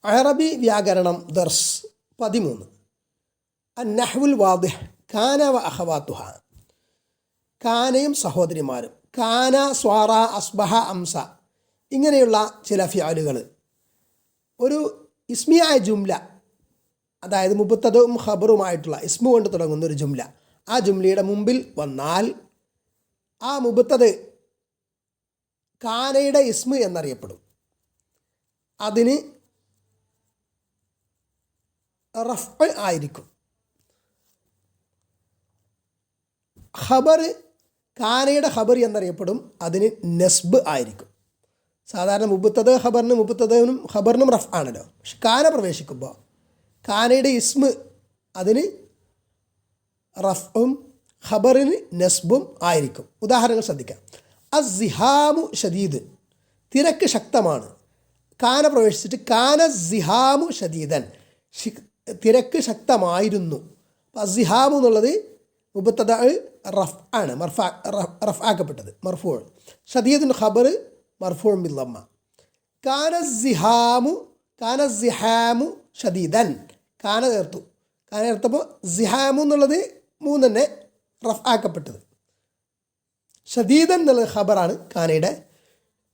അറബി വ്യാകരണം ദർസ് 13. അന്നഹ്വുൽ വാദിഹ് കാന വ അഖവാത്തുഹ. കാനയും സഹോദരിമാരും. കാന, സ്വാറ, അസ്ബഹ, അംസ ഇങ്ങനെയുള്ള ചില ഫിഅലുകൾ ഒരു ഇസ്മിയായ ജുംല, അതായത് മുബത്തദും ഖബറുമായിട്ടുള്ള ഇസ്മു കൊണ്ട് തുടങ്ങുന്ന ഒരു ജുംല, ആ ജുംലയുടെ മുമ്പിൽ വന്നാൽ ആ മുബത്തദ് കാനയുടെ ഇസ്മു എന്നറിയപ്പെടും. അതിന് റഫ് ആയിരിക്കും. ഖബർ കാനയുടെ ഖബർ എന്നറിയപ്പെടും, അതിന് നസ്ബ് ആയിരിക്കും. സാധാരണ മുബത്തദ് മുബത്തദനും ഖബറിനും റഫ് ആണല്ലോ. പക്ഷെ കാന പ്രവേശിക്കുമ്പോൾ കാനയുടെ ഇസ്മ് അതിന് റഫും ഖബറിന് നസ്ബും ആയിരിക്കും. ഉദാഹരണങ്ങൾ ശ്രദ്ധിക്കാം. അസ്സിഹാമു ഷദീദ്, തിരക്ക് ശക്തമാണ്. കാന പ്രവേശിച്ചിട്ട് കാന സിഹാമു ഷദീദൻ, തിരക്ക് ശക്തമായിരുന്നു. അപ്പോൾ അസ്സിഹാമു എന്നുള്ളത് മുബത്തദ റഫ് ആണ്, റഫ് ആക്കപ്പെട്ടത്, മർഫൂ. ഷദീദുൻ ഖബർ മർഫൂ ബിൽ ദമ്മ. കാന സിഹാമു ഷദീദൻ, കാന ചേർത്തപ്പോൾ സിഹാമു എന്നുള്ളത് മൂന്നെന്നെ റഫ് ആക്കപ്പെട്ടത്. ഷദീദൻ എന്നുള്ളത് ഖബറാണ് കാനയുടെ.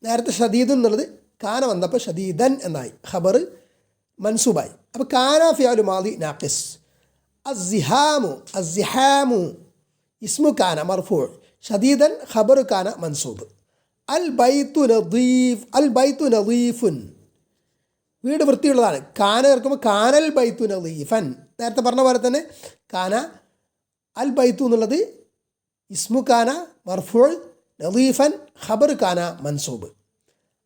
നേരത്തെ ഷദീദ് എന്നുള്ളത് കാന വന്നപ്പോൾ ഷദീദൻ എന്നായി, ഖബർ മൻസൂബായി. അപ്പോൾ കാന ഫിഅലു മാദി നാഖിസ്. അസ്സിഹാമു ഇസ്മു കാന മർഫൂ, ഷദീദൻ ഖബറു കാന മൻസൂബ്. അൽ ബൈത്തു നദീഫുൻ, വീട് വൃത്തിയുള്ളതാണ്. കാന ചേർക്കുമ്പോൾ കാനൽ ബൈത്തു നദീഫൻ, നേരത്തെ പറഞ്ഞ പോലെ തന്നെ കാന അൽ ബൈത്തു എന്നുള്ളത് ഇസ്മു കാന മർഫൂ, നദീഫൻ ഖബർ കാന മൻസൂബ്.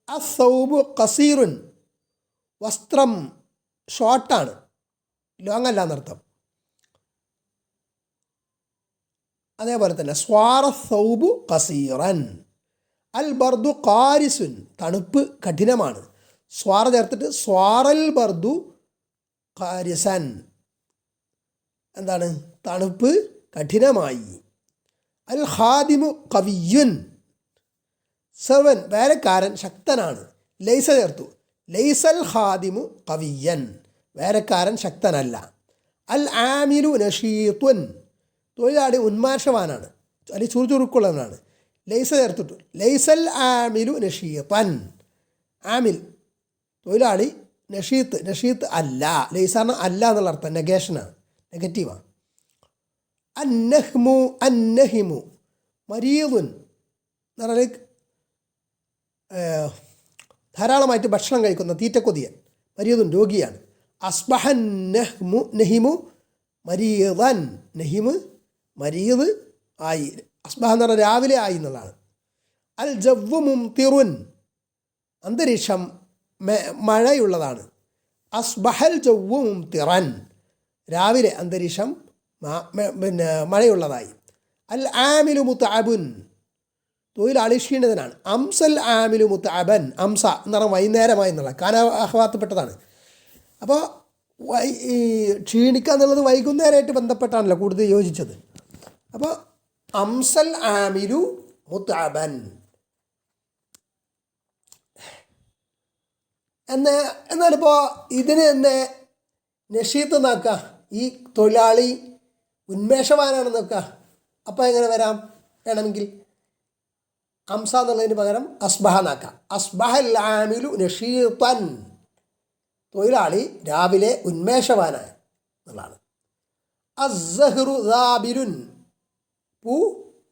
അസ്സൗബു ഖസീറുൻ, വസ്ത്രം ഷോർട്ടാണ്, ലോങ് അല്ല എന്നർത്ഥം. അതേപോലെ തന്നെ സ്വാറ സൗബു ഖസീറൻ. അൽ ബർദു ഖാരിസുൻ, തണുപ്പ് കഠിനമാണ്. സ്വാറ ചേർത്തിട്ട് സ്വാറൽ ബർദു ഖാരിസൻ, എന്താണ്, തണുപ്പ് കഠിനമായി. അൽ ഖാദിമു ഖവിയുൻ, സെർവൻ വേലക്കാരൻ ശക്തനാണ്. ലൈസ ചേർത്തു, ലൈസൽ ഖാദിമു ഖവിയൻ, വേലക്കാരൻ ശക്തനല്ല. അൽ ആമിലു നഷീത്തുൻ, തൊഴിലാളി ഉന്മാഷവാനാണ്, അല്ലെങ്കിൽ ചുറുചുറുക്കുള്ളവനാണ്. ലൈസ ചേർത്തിട്ടു, ലൈസൽ ആമിലു നഷീത്തൻ, ആമിൽ തൊഴിലാളി, നഷീത്ത് അല്ല. ലൈസാണ് അല്ല എന്നുള്ള അർത്ഥം, നെഗേഷനാണ്, നെഗറ്റീവാണ്. അന്നഹിമു മരീദുൻ എന്ന് പറഞ്ഞാൽ ധാരാളമായിട്ട് ഭക്ഷണം കഴിക്കുന്ന തീറ്റക്കൊതിയൻ, മരീദുൻ രോഗിയാണ്. അസ്ബഹൻ നഹിമു മരീദൻ, നഹിമ് മരീദ് ആയി. അസ്ബഹ എന്ന് പറഞ്ഞാൽ രാവിലെ ആയി എന്നുള്ളതാണ്. അൽ ജവ്വു മുംതിറുൻ, അന്തരീക്ഷം മഴയുള്ളതാണ്. അസ്ബഹൽ ജവ്വു മുംതിറൻ, രാവിലെ അന്തരീക്ഷം മഴയുള്ളതായി. അൽ ആമിലു മുതഅബുൻ, തൊഴിലാളി ക്ഷീണിതനാണ്. അംസൽ ആമിലു മുതഅബൻ, അംസ എന്ന് പറഞ്ഞാൽ വൈകുന്നേരമായി എന്നുള്ള കാന അഹ്വാത്തപ്പെട്ടതാണ്. അപ്പോൾ ക്ഷീണിക്കുക എന്നുള്ളത് വൈകുന്നേരമായിട്ട് ബന്ധപ്പെട്ടാണല്ലോ കൂടുതൽ യോജിച്ചത്. അപ്പോൾ അംസൽ ആമിലു മുതഅബൻ എന്നാലിപ്പോൾ ഇതിന് തന്നെ നഷീത്ത് നോക്കുക, ഈ തൊഴിലാളി ഉന്മേഷവാനാണെന്ന് നോക്കുക. അപ്പോൾ എങ്ങനെ വരാം? വേണമെങ്കിൽ അംസ എന്നുള്ളതിന് പകരം അസ്ബഹ നാക്കാം. അസ്ബഹൽ ആമിലു നഷീത്തൻ, തൊഴിലാളി രാവിലെ ഉന്മേഷവാനായ എന്നുള്ളതാണ്. അസ്സഹ്റു ദാബിരുൻ, പൂ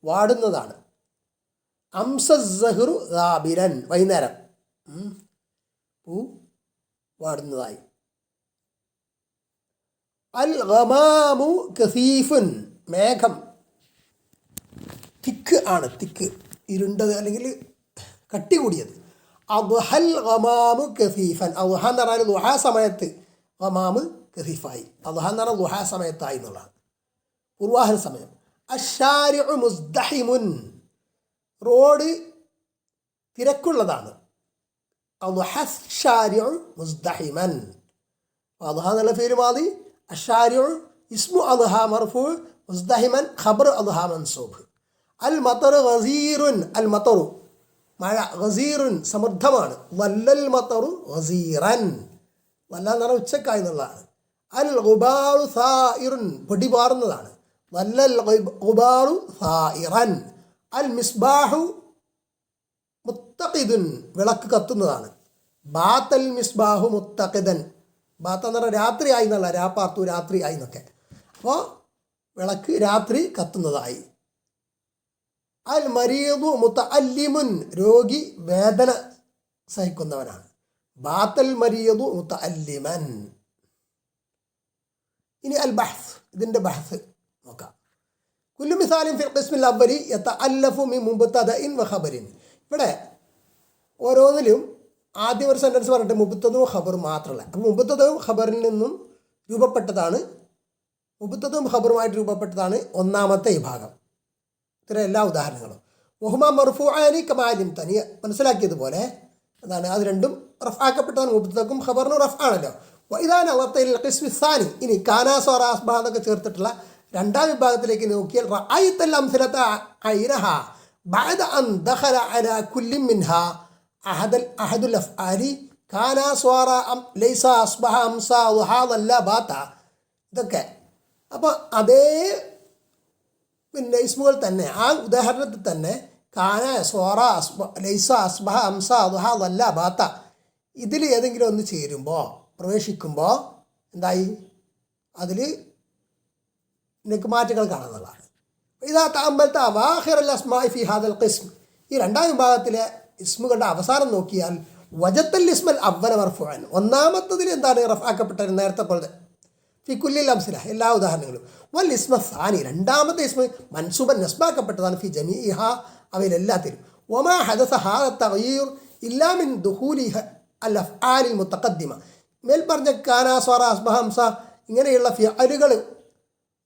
വാടുന്നതാണ്. അംസസ്സഹ്റു ദാബിരൻ, വൈകുന്നേരം പൂ വാടുന്നതായി. അൽ ഗമാമു കസീഫുൻ, മേഘം തിക്ക് ആണ്, തിക്ക് ഇരുണ്ടത് അല്ലെങ്കിൽ കട്ടി കൂടിയത്. അദ്ഹൽ ഗമാമു കസീഫൻ, അദ്ഹ എന്ന് പറഞ്ഞാൽ ദുഹാ സമയത്ത് ഗമാമ് കസീഫായി. അദ്ഹ എന്ന് പറഞ്ഞാൽ ദുഹാ സമയത്തായി എന്നുള്ളതാണ്, പൂർവാഹന സമയം. അശ്ശാരിഉ മുസ്ദഹിമുൻ, റോഡ് തിരക്കുള്ളതാണ്. അദ്ഹ അശ്ശാരിഉ മുസ്ദഹിമൻ, അദ്ഹ എന്നുള്ള ഫീൽ മാദി, അശ്ശാരിഉ ഇസ്മു അദ്ഹ മർഫൂ, മുസ്ദഹിമൻ ഖബർ അദ്ഹ മൻസൂബ്. അൽ മത്തറു ഗസീറുൻ, അൽ മത്തറു മഴ, ഗസീറുൻ സമൃദ്ധമാണ്. വല്ലൽ മത്തറു ഗസീറൻ, വല്ല എന്ന് പറഞ്ഞാൽ ഉച്ചക്കായി എന്നുള്ളതാണ്. അൽ ഗുബാറു സായിറുൻ പൊടി പാറുന്നതാണ്. വല്ലൽ ഗുബാറു സായിറൻ. അൽ മിസ്ബാഹു മുത്തഖിദുൻ വിളക്ക് കത്തുന്നതാണ്. ബാത്തൽ മിസ്ബാഹു മുത്തഖിദൻ. ബാത്ത എന്ന് പറഞ്ഞാൽ രാത്രിയായി എന്നല്ല, രാപ്പാർത്തു രാത്രിയായി എന്നൊക്കെ. അപ്പോൾ വിളക്ക് രാത്രി കത്തുന്നതായി. അൽ മരീദു മുതഅല്ലിമുൻ രോഗി വേദന സഹിക്കുന്നവനാണ്. ബാത്തൽ മരീദു മുതഅല്ലിമൻ. ഇനി അൽ ബഹ്സ്, ഇതിൻ്റെ ബഹ്സ് നോക്കാം. കുല്ലു മിസാലിൻ ഫിൽ ഖിസ്മിൽ അവ്വലി യതഅല്ലഫു മിൻ മുബ്തദഇൻ വ ഖബറിൻ. ഇവിടെ ഓരോന്നിലും ആദ്യം ഒരു സെൻറ്റൻസ് പറഞ്ഞിട്ട് മുബ്തദയും ഖബറും മാത്രമല്ല. അപ്പോൾ മുബ്തദയും ഖബറിൽ നിന്നും രൂപപ്പെട്ടതാണ്, മുബ്തദയും ഖബറുമായിട്ട് രൂപപ്പെട്ടതാണ് ഒന്നാമത്തെ ഈ ഭാഗം. ഇത്തരം എല്ലാ ഉദാഹരണങ്ങളും വഹുമ മർഫൂഅനി കമാ അലിംത, നീ മനസ്സിലാക്കിയതുപോലെ എന്താണ്, അത് രണ്ടും റഫ്ആക്കപ്പെട്ടതാണ്. മുബ്തദക്കും ഖബറിനും റഫ്ആണല്ലോ. ഇതാ നളത്തയിൽ ഖിസ്മി സാനി. ഇനി കാനാ സ്വറ അസ്ബഹ എന്നൊക്കെ ചേർത്തിട്ടുള്ള രണ്ടാം വിഭാഗത്തിലേക്ക് നോക്കിയാൽ റഅയ്തൽ അംസലത ഐനഹ ബഅദ അൻ ദഖല അലാ കുല്ലി മിൻഹാ അഹദുൽ അഫ്ആലി കാനാ സ്വറ ലൈസ അസ്ബഹ അംസ ദുഹാ വല്ല ബാത. ഇതൊക്കെ അപ്പോൾ അതേ പിന്നെ ഇസ്മുകൾ തന്നെ, ആ ഉദാഹരണത്തിൽ തന്നെ കാന സ്വറ ലൈസ അസ്ബഹ അംസ ദുഹാ വല്ല ബാത്ത, ഇതിൽ ഏതെങ്കിലും ഒന്ന് ചേരുമ്പോൾ പ്രവേശിക്കുമ്പോൾ എന്തായി, അതിൽ നിനക്ക് മാറ്റങ്ങൾ കാണുന്നതാണ്. ഇതാ താമ്പലത്തെ അവാഹിറൽ അസ്മായി ഫി ഹാദൽ ഖിസ്ം, ഈ രണ്ടാം വിഭാഗത്തിലെ ഇസ്മുകളുടെ അവസാനം നോക്കിയാൽ വജത്തൽ ഇസ്മൽ അവ്വല മർഫൂഅൻ, ഒന്നാമത്തതിൽ എന്താണ് റഫ്ആക്കപ്പെട്ടത് നേരത്തെ പോലെ ഫി കുല്ലിൽ അംസില എല്ലാ ഉദാഹരണങ്ങളും. വൽ ഇസ്മ സാനി, രണ്ടാമത്തെ ഇസ്മ മൻസൂബൻ നസ്ബാക്കപ്പെട്ടതാണ് ഫി ജമീഇഹ, അവയിലെല്ലാത്തിലും. വമാ ഹദസ ഹാദ തഗ്യീർ ഇല്ലാ മിൻ ദുഖൂലിഹ അൽ അഫ്ആലിൽ മുതഖദ്ദിമ, മേൽ പറഞ്ഞ കാന സ്വറ അസ്ബഹ ഹംസ ഇങ്ങനെയുള്ള ഫിഅലുകൾ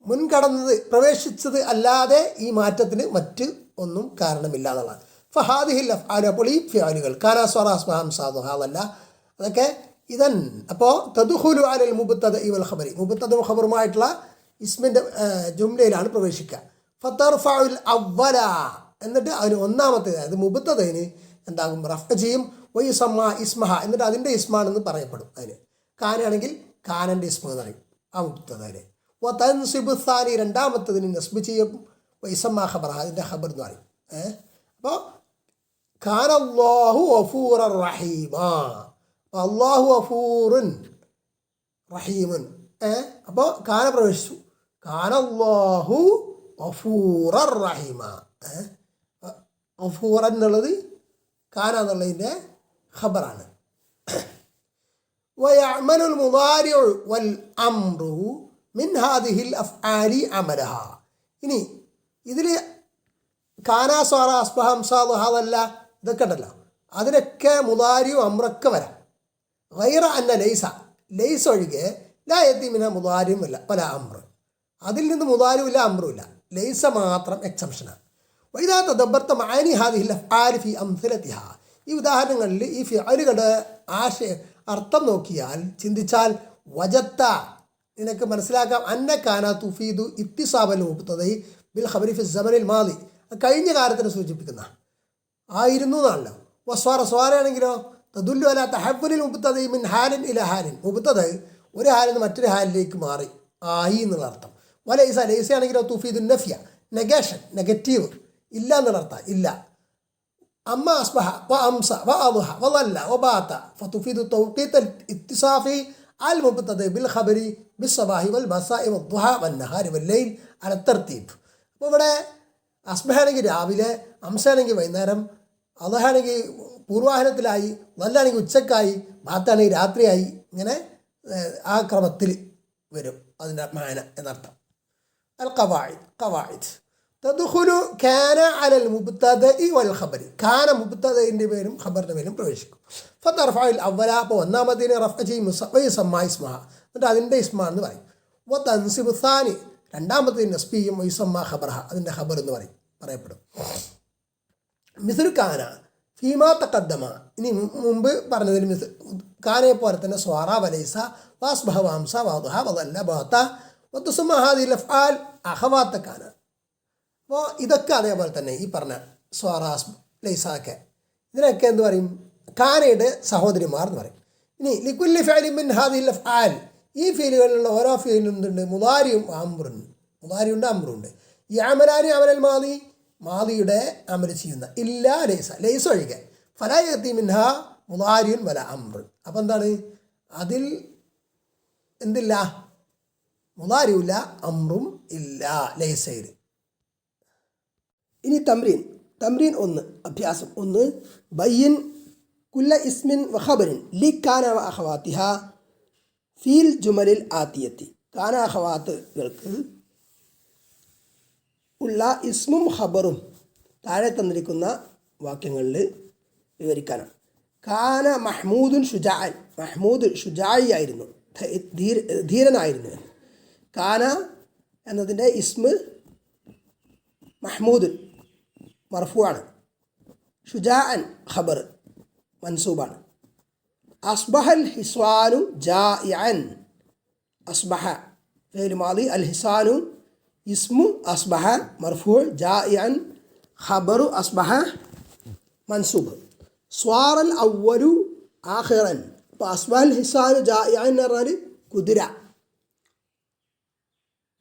മുൻകടന്നത് പ്രവേശിച്ചത് അല്ലാതെ ഈ മാറ്റത്തിന് മറ്റ് ഒന്നും കാരണമില്ല എന്നുള്ളതാണ്. ഫഹാദിഹിൽ അഫ്ആലു, അപ്പോൾ ഈ ഫിഅലുകൾ കാന സ്വറ അസ്ബഹ ഹംസ ദുഹാവല്ല അതൊക്കെ ഇതൻ അപ്പോൾ തദ്ഖുലു അലൽ മുബ്തദഇ വൽ ഖബരി, മുബ്തദഉം ഖബറുമായിട്ടുള്ള ഇസ്മിൻ്റെ ജുംലയിലാണ് പ്രവേശിക്കുക. ഫതർഫഉൽ അവ്വല, എന്നിട്ട് അതിന് ഒന്നാമത്തെ അത് മുബ്തദഇന് എന്താകും റഫ്അ ചെയ്യും. വയുസമ്മ ഇസ്മഹ, എന്നിട്ട് അതിൻ്റെ ഇസ്മാണെന്ന് പറയപ്പെടും. അതിന് കാനാണെങ്കിൽ കാനൻ്റെ ഇസ്മ എന്ന് പറയും ആ മുബ്തദഇനെ. വതൻസിബു സാനി, രണ്ടാമത്തതിന് നസ്ബ് ചെയ്യും. വയുസമ്മ ഖബറഹ, അതിൻ്റെ ഖബർ എന്ന് പറയും. അപ്പോൾ കാനല്ലാഹു ഗഫൂറർ റഹീമ, അള്ളാഹു ഗഫൂറുൻ റഹീമുൻ. അപ്പോൾ കാന പ്രവേശിച്ചു, കാനല്ലാഹു ഗഫൂറർ റഹീമ. ഗഫൂറ എന്നുള്ളത് കാന എന്നുള്ളതിൻ്റെ ഖബറാണ്. വയഅമലുൽ മുദാരിഉ വൽ അംറു മിൻ ഹാദിഹിൽ അഫ്ആലി അമലഹ. ഇനി ഇതിൽ കാന സ്വറ അസ്ബഹ ഹംസ ദുഹാ വല്ല ഇതൊക്കെ ഉണ്ടല്ലോ, അതിനൊക്കെ മുദാരിയും അമ്രൊക്കെ വരാം. ഗൈറ അന്ന ലൈസ, ലൈസ ഒഴികെ ലാ യതി മിന മുദാരിയും ഇല്ല വല അമ്ര, അതിൽ നിന്ന് മുദാരിയും ഇല്ല അമ്രും ഇല്ല, ലൈസ മാത്രം എക്സംഷനാണ്. വൈദാ തദബ്ബർത മആനി ഹാദിഹിൽ അഫ്ആലി ഫി അംസലതിഹ, ഈ ഉദാഹരണങ്ങളിൽ ഈ ഫിഅലുകളുടെ അർത്ഥം നോക്കിയാൽ ചിന്തിച്ചാൽ വജത്ത, നിനക്ക് മനസ്സിലാക്കാം അന്ന കാന തുഫീദു ഇത്തിസാബൽ മുബ്തദഇ ബിൽ ഖബരി ഫി സമനിൽ മാദി, കഴിഞ്ഞ കാലത്തിനെ സൂചിപ്പിക്കുന്ന ആയിരുന്നു എന്നാണല്ലോ. വസ്വാറ, സ്വാറയാണെങ്കിലോ തദുല്ലു അലാ തഹവ്വുലിൽ മുബ്തദഇ മിൻ ഹാലിൻ ഇലാ ഹാലിൻ, മുബ്തദഇ ഒരു ഹാലിൽ നിന്ന് മറ്റൊരു ഹാലിലേക്ക് മാറി ആയി എന്നുള്ള അർത്ഥം. വലൈസ, ലൈസയാണെങ്കിലോ തുഫീദു നഫ്യ, നെഗേഷൻ, നെഗറ്റീവ്, ഇല്ല എന്നുള്ള അർത്ഥം, ഇല്ല. അമ്മ അസ്ബഹ വ അംസ വ അദ്ഹ വ ളല്ല വ ബാത ഫതുഫീദു തൗഖീത ഇത്തിസാഫി അൽ മുബ്തദഇ ബിൽ ഖബരി ബിസ്സബാഹി വൽ മസാഇ വദ്ദുഹ വന്നഹാരി വല്ലൈൽ അല തർതീബ്. അപ്പോൾ ഇവിടെ അസ്ബഹാണെങ്കിൽ രാവിലെ, അംസയാണെങ്കിൽ വൈകുന്നേരം, അദ്ഹയാണെങ്കിൽ പൂർവാഹനത്തിലായി, വല്ലാണെങ്കിൽ ഉച്ചക്കായി, ബാത്താണെങ്കിൽ രാത്രിയായി, ഇങ്ങനെ ആ ക്രമത്തിൽ വരും അതിൻ്റെ മാന എന്നർത്ഥം. അൽ ഖവാഇദ്, ഖവാഇദ് തദ്ഖുലു കാന അലൽ മുബ്തദഇ വൽ ഖബരി, കാന മുബ്തദഇൻ്റെ പേരും ഖബറിൻ്റെ പേരും പ്രവേശിക്കും. ഫതർഫഉൽ അവ്വല, അപ്പോൾ ഒന്നാമതിനെ റഫ്അ ചെയ്യും. വയുസമ്മ ഇസ്മഹ, എന്നിട്ട് അതിൻ്റെ ഇസ്മാണെന്ന് പറയും. വതൻസിബു സാനി, രണ്ടാമത്തെ നസ്ബ് ചെയ്യും. വയുസമ്മ ഖബറഹ, അതിൻ്റെ ഖബർ എന്ന് പറയപ്പെടും. മിസ്ലു കാന ഫീമാ തഖദ്ദമ, ഇനി മുമ്പ് പറഞ്ഞതിൽ കാനയെ പോലെ തന്നെ സ്വാറ വലൈസ വാസ്ബഹ വംസ വദ്ഹ വദല്ല ബഅത വതുസമ്മ ഹാദിഹിൽ അഫ്ആൽ അഖവാത കാന. അപ്പോൾ ഇതൊക്കെ അതേപോലെ തന്നെ ഈ പറഞ്ഞ സ്വാറ ലൈസ ഒക്കെ ഇതിനൊക്കെ എന്ത് പറയും, കാനയുടെ സഹോദരിമാർ എന്ന് പറയും. ഇനി ലിക്കുല്ലി ഫഅലിൻ മിൻ ഹാദിഹിൽ അഫ്ആൽ, ഈ ഫീലുകളിലുള്ള ഓരോ ഫീലിനും എന്തുണ്ട്? മുദാരിയും അംറുണ്ട്. മുദാരിയുണ്ട്, അംറുണ്ട്. ഈ അമലാനി അമലൽ മാദി, മാദിയുടെ അമൽ ചെയ്യുന്ന, ഇല്ല ലൈസ, ലൈസ ഒഴികെ. ഫലാ യഅതി മിൻഹാ മുദാരിയുൻ വല അംർ. അപ്പം എന്താണ്? അതിൽ എന്തില്ല? മുദാരിയുമില്ല, അംറും ഇല്ല ലൈസയിൽ. ഇനി തംറീൻ 1, അഭ്യാസം 1. ബയ്യിൻ കുല്ല ഇസ്മിൻ വ ഖബറിൻ ലി കാന വ അഖവാതിഹ ഫീൽ ജുമലിൽ ആതിയത്തി. കാന അഖവാത്തുകൾക്ക് ഉള്ള ഇസ്മും ഖബറും താഴെ തന്നിരിക്കുന്ന വാക്യങ്ങളിൽ വിവരിക്കാനാണ്. കാന മഹ്മൂദുൻ ഷുജാഅൻ, മഹ്മൂദ് ഷുജാഇ ആയിരുന്നു, ധീരനായിരുന്നു. കാന എന്നതിൻ്റെ ഇസ്മ് മഹ്മൂദ് മർഫൂആണ്, ഷുജാഅൻ ഖബർ മൻസൂബാണ്. അസ്ബഹൽ ഹിസ്വാനു ജാഇഅൻ, അസ്ബഹ ഫിഅൽ മാദി, അൽ ഹിസാനു ഇസ്മു അസ്ബഹ മർഫൂ, ജാഇഅൻ ഖബറു അസ്ബഹ മൻസൂബ്. സ്വാറൽ അവ്വലു ആഖിറൻ. അപ്പോൾ അസ്ബഹൽ ഹിസാനു ജാഇഅൻ എന്ന് പറഞ്ഞാൽ കുതിര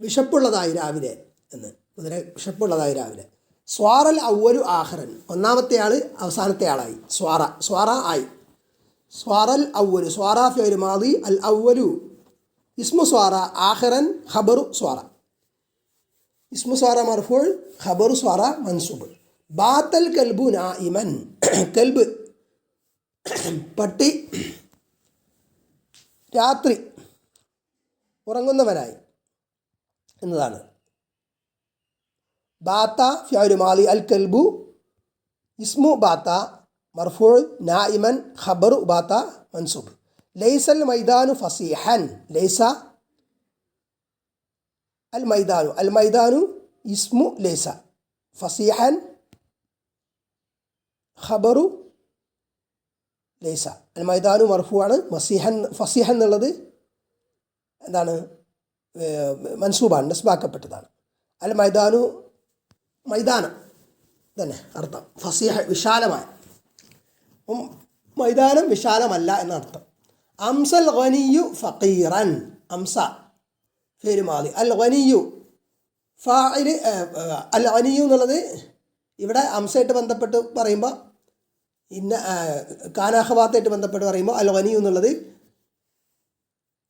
വിശപ്പുള്ളതായി രാവിലെ എന്ന്, കുതിര വിശപ്പുള്ളതായി രാവിലെ. സ്വാറൽ അവ്വലു ആഖിറൻ, ഒന്നാമത്തെ ആൾ അവസാനത്തെ ആളായി. സ്വാറ ആയി. സ്വാറൽ അവ്വലു, സ്വാറ ഫിഅൽ മാദി, അൽ അവ്വലു ഇസ്മു സ്വാറ, ആഖിറൻ ഖബറു സ്വാറ. ഇസ്മു സ്വാറ മർഫൂ, ഖബറു സ്വാറ മൻസൂബ്. ബാത്തൽ കൽബു നായിമൻ, കൽബ് പട്ടി രാത്രി ഉറങ്ങുന്നവനായി എന്നതാണ്. ബാത്ത ഫിഅൽ മാദി, അൽ കൽബു ഇസ്മു ബാത്ത മർഫൂ, നായിമൻ ഖബറു ബാത്ത മൻസൂബ്. ലൈസൽ മൈദാനു ഫസീഹൻ, ലൈസ അൽ മൈദാനു, അൽ മൈദാനു ഇസ്മു ലൈസ, ഫസീഹൻ ഖബറു ലൈസ. അൽ മൈദാനു മർഫൂ ആണ്. ഫസീഹൻ എന്നുള്ളത് എന്താണ്? മൻസൂബാണ്, നസ്ബാക്കപ്പെട്ടതാണ്. അൽ മൈദാനു മൈതാനം തന്നെ അർത്ഥം. ഫസീഹ വിശാലമായ, മൈതാനം വിശാലമല്ല എന്നർത്ഥം. അംസൽ ഗനിയു ഫഖീറൻ, അംസ ഫിഅൽ മാദി, അൽ ഗനിയു ഫാഇൽ. അൽ ഗനിയു എന്നുള്ളത് ഇവിടെ അംസയായിട്ട് ബന്ധപ്പെട്ട് പറയുമ്പോൾ, ഇന്ന കാന അഖവാത്തായിട്ട് ബന്ധപ്പെട്ട് പറയുമ്പോൾ അൽ ഗനിയു എന്നുള്ളത്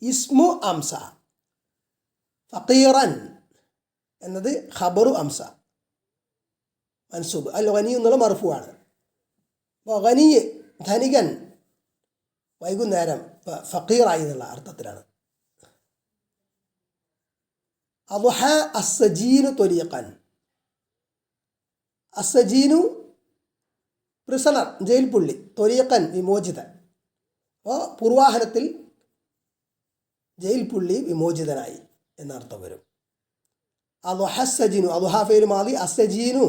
ഇസ്മു അംസ, ഫഖീറൻ എന്നത് ഖബറു അംസ മൻസൂബ്. അൽ ഗനിയു എന്നുള്ള മർഫൂ ആണ്. അപ്പോൾ ഗനി ധനികൻ, വൈകുന്നേരം ഫഖീറായി എന്നുള്ള അർത്ഥത്തിലാണ്. അദ്ഹ അസ്സജീനു ത്വരീഖൻ, അസ്സജീനു പ്രിസണർ, ജയിൽ പുള്ളി, ത്വരീഖൻ വിമോചിതൻ. അപ്പോൾ പൂർവാഹനത്തിൽ ജയിൽ പുള്ളി വിമോചിതനായി എന്നർത്ഥം വരും. അദ്ഹ അസ്സജീനു, അദ്ഹ ഫിഅൽ മാദി, അസ്സജീനു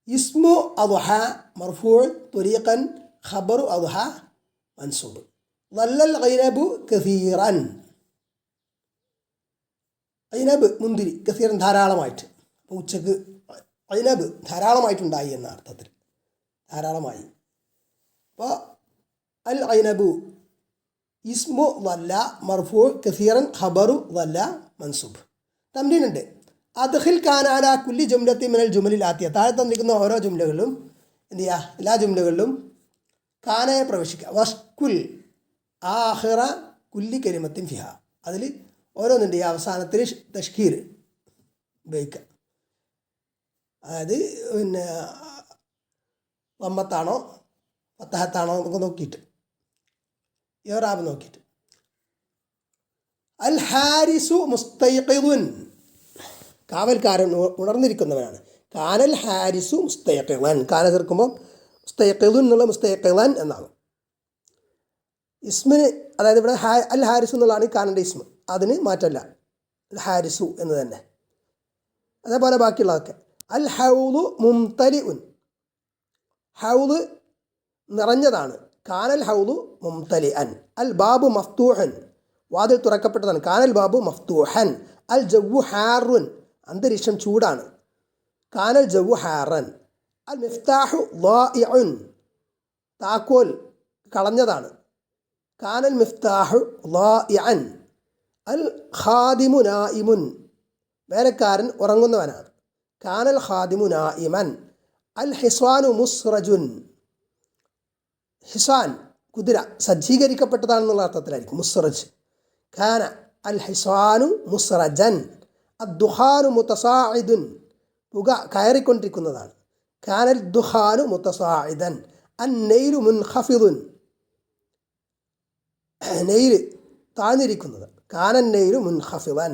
ഇസ്മു അദ്ഹ മർഫൂ, ത്വരീഖൻ ഖബറു അദ്ഹ മൻസൂബ്. വല്ലൽ ഗൈനബു കസീറൻ, ഐനബ് മുന്തിരി, കസീറൻ ധാരാളമായിട്ട്. അപ്പോൾ ഉച്ചക്ക് ഐനബ് ധാരാളമായിട്ടുണ്ടായി എന്ന അർത്ഥത്തിൽ, ധാരാളമായി. അപ്പോൾ അൽ ഐനബു ഇസ്മു വല്ല മർഫൂ, കസീറൻ ഖബറു വല്ല മൻസൂബ്. തംരീനുണ്ട്. അദ്ഖിൽ കാന അലാ കുല്ലി ജുംലത്തി മിനൽ ജുമലിൽ ആത്തിയ. താഴെ തന്നിരിക്കുന്ന ഓരോ ജുംലകളിലും എന്ത് ചെയ്യുക? എല്ലാ ജുംലകളിലും കാനയെ പ്രവേശിക്കുക. വസ്കുൽ ആഖിറ കുല്ലി കലിമത്തിൻ ഫിഹ, അതിൽ ഓരോന്നുണ്ട് ഈ അവസാനത്തിൽ തഷ്കീർ ഉപയോഗിക്കുക. അതായത് പിന്നെ വമ്മത്താണോ ഫത്തഹത്താണോ എന്നൊക്കെ നോക്കിയിട്ട്, ഇറാബ് നോക്കിയിട്ട്. അൽ ഹാരിസു മുസ്തൈഖിദുൻ, കാവൽക്കാരൻ ഉണർന്നിരിക്കുന്നവനാണ്. കാനൽ ഹാരിസു മുസ്തൈഖിദൻ, കാന ചേർക്കുമ്പോൾ മുസ്തൈഖിദുൻ എന്നുള്ള മുസ്തൈഖിദൻ എന്നാകും. ഇസ്മിന്, അതായത് ഇവിടെ അൽ ഹാരിസു എന്നുള്ളതാണ് കാനൻ്റെ ഇസ്മ, അതിന് മാറ്റമല്ല, അൽ ഹാരിസു എന്ന് തന്നെ. അതേപോലെ ബാക്കിയുള്ളതൊക്കെ. അൽ ഹൗദു മുംതലി ഉൻ, ഹൗദ് നിറഞ്ഞതാണ്. കാനൽ ഹൗദു മുംതലി അൻ. അൽ ബാബു മഫ്തൂഹൻ, വാതിൽ തുറക്കപ്പെട്ടതാണ്. കാനൽ ബാബു മഫ്തൂഹൻ. അൽ ജവ്വു ഹാറുൻ, അന്തരീക്ഷം ചൂടാണ്. കാനൽ ജവ്വു ഹാറൻ. അൽ മിഫ്താഹു ളായിഉൻ, താക്കോൽ കളഞ്ഞതാണ്. കാനൽ മിഫ്താഹു ളായിഅൻ, അൽ ഖാദിമു നായിമുൻ, വേലക്കാരൻ ഉറങ്ങുന്നവനാണ്. കാനൽ ഖാദിമു നായിമൻ. അൽ ഹിസ്വാനു മുസ്റജുൻ, ഹിസാൻ കുതിര സജ്ജീകരിക്കപ്പെട്ടതാണെന്നുള്ള അർത്ഥത്തിലായിരിക്കും മുസ്റജ്. കാന അൽ ഹിസ്വാനു മുസ്റജൻ. അദ്ദുഖാനു മുതസാഇദുൻ, പുക കയറിക്കൊണ്ടിരിക്കുന്നതാണ്. കാനൽ ദുഖാനു മുതസാഇദൻ. അന്നൈലു മുൻഖഫിദുൻ, നെയ്ൽ താഴ്ന്നിരിക്കുന്നത്. കാനൻ നെയ്ലു മുൻഖഫിദൻ.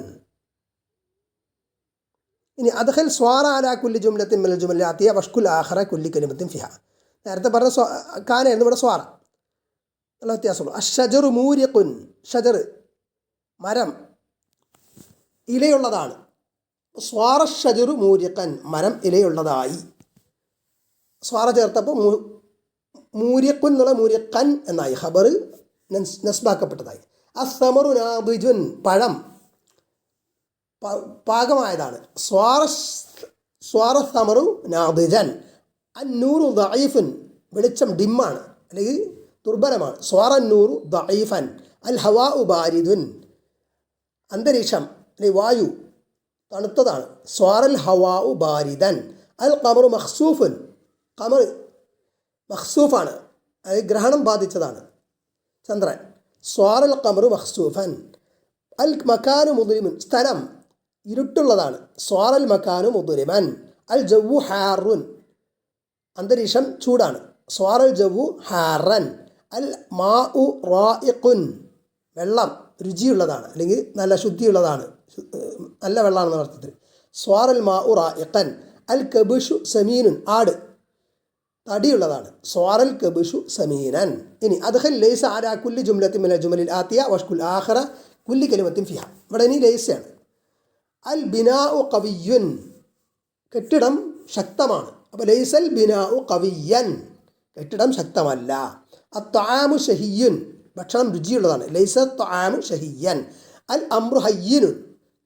ഇനി അദ്ഖൽ സ്വാറ അലാ കുല്ലി ജുംലത്തിൻ മിനൽ ജുമലിൽ ആതിയ വഷ്കുൽ ആഖിറ കുല്ലി കലിമത്തിൻ ഫിഹ. നേരത്തെ പറഞ്ഞ കാനയായിരുന്നു, ഇവിടെ സ്വാറ നല്ല വ്യത്യാസമുള്ളൂ. അഷ്ഷജറു മൂരിഖുൻ, ഷജർ മരം ഇലയുള്ളതാണ്. സ്വാറ ഷജറു മൂരിഖൻ, മരം ഇലയുള്ളതായി. സ്വാറ ചേർത്തപ്പോൾ മൂരിഖുൻ എന്നുള്ള മൂരിഖൻ എന്നായി, ഖബർ നസ്ബാക്കപ്പെട്ടതായി. അസ്സമറു നാദിജുൻ, പഴം പാകമായതാണ്. സ്വാറ സമറു നാദിജൻ. അന്നൂറു ദഈഫുൻ, വെളിച്ചം ഡിമ്മാണ് അല്ലെങ്കിൽ ദുർബലമാണ്. സ്വാറ നൂറു ദഈഫൻ. അൽ ഹവാഉ ബാരിദുൻ, അന്തരീക്ഷം അല്ലെങ്കിൽ വായു തണുത്തതാണ്. സ്വാറൽ ഹവാഉ ബാരിദൻ. അൽ ഖമറു മഖ്സൂഫുൻ, ഖമർ മഖ്സൂഫാണ്, അത് ഗ്രഹണം ബാധിച്ചതാണ് ചന്ദ്രൻ. സ്വാറൽ ഖമറു മഖ്സൂഫൻ. അൽ മക്കാനു മുദ്ലിമുൻ, സ്ഥലം ഇരുട്ടുള്ളതാണ്. സ്വാറൽ മക്കാനു മുദ്ലിമൻ. അൽ ജവ്വു ഹാറുൻ, അന്തരീക്ഷം ചൂടാണ്. സ്വാറൽ ജവ്വു ഹാറൻ. അൽ മാഉ റായിഖുൻ, വെള്ളം രുചിയുള്ളതാണ് അല്ലെങ്കിൽ നല്ല ശുദ്ധിയുള്ളതാണ്, നല്ല വെള്ളമാണെന്ന അർത്ഥത്തിൽ. സ്വാറൽ മാഉ റായിഖൻ. അൽ കബുഷു സമീനുൻ, ആട് തടിയുള്ളതാണ്. സ്വാറൽ കബുഷു സമീനൻ. ഇനി അദ്ഖൽ ലൈസ അലാ കുല്ലി ജുംലത്തിൻ മിനൽ ജുമലിൽ ആതിയ വഷ്കുൽ ആഖിറ കുല്ലി കലിമത്തിൻ ഫിഹ. ഇവിടെ ഇനി ലൈസയാണ്. അൽ ബിനാഉ ഖവിയ്യുൻ, കെട്ടിടം ശക്തമാണ്. അപ്പോൾ ലൈസൽ ബിനാഉ ഖവിയ്യൻ, കെട്ടിടം ശക്തമല്ല. അത്ത്വാമു ഷഹിയ്യുൻ, ഭക്ഷണം രുചിയുള്ളതാണ്. ലൈസ ത്വാമു ഷഹിയ്യൻ. അൽ അംറു ഹയ്യിനുൻ,